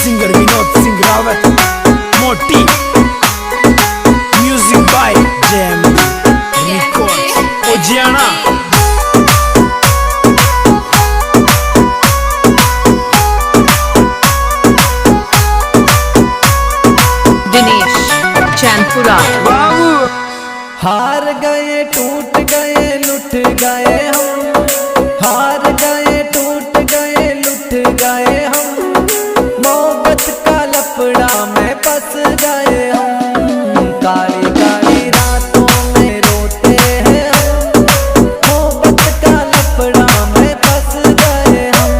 Singer Vinod Singh Rawat मोटी music by JMD records Ujiyana. Dinesh Chainpura. हार गए टूट गए लुट गए हम, हार गए टूट गए लुट गए हम, मोहब्बत का लफड़ा में फंस गए हम। काली काली रातों में रोते हैं हम, मोहब्बत का लफड़ा में फंस गए हम।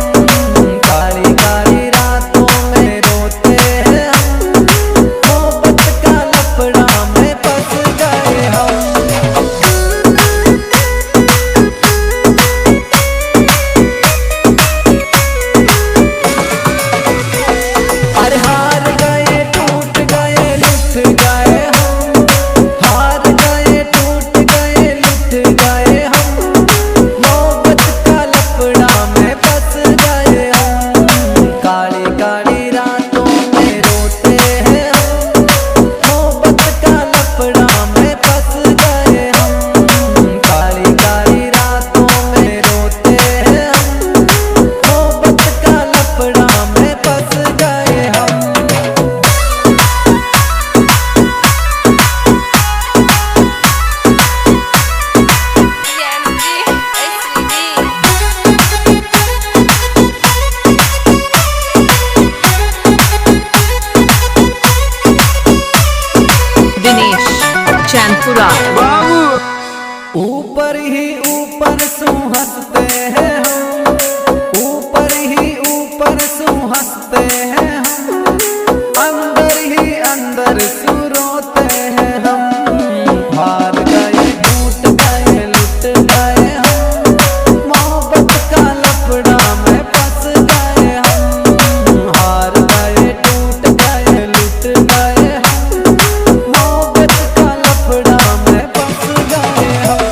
काली काली रातों में रोते हैं हम, मोहब्बत का लफड़ा में फंस गए हम। अरे हार गए टूट गए लुट गए हम, हार गए टूट गए लुट गए हम, मोहब्बत का लफड़ा में फंस गए हम। काली काली रातों में रोते हैं हम, मोहब्बत का लफड़ा में फंस गए हम। काली काली रातों में रोते हैं हम, मोहब्बत का लफड़ा में फंस गए हम। दिनेश चैनपुरा। ऊपर ही ऊपर सू हंसते हैं हम, ऊपर ही ऊपर सू हंसते हैं हम, अंदर ही अंदर सू रोते हैं हम। हार गए टूट गए लुट गए हम, मोहब्बत का लफड़ा में फंस गए हम। हार गए टूट गए लुट गए हम, मोहब्बत का लफड़ा में फंस गए हम।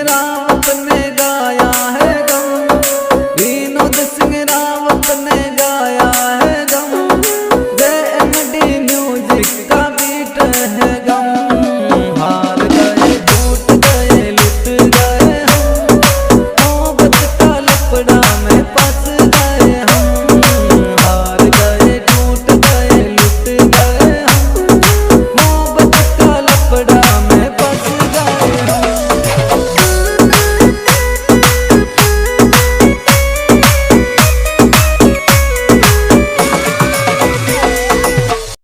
रात में गाया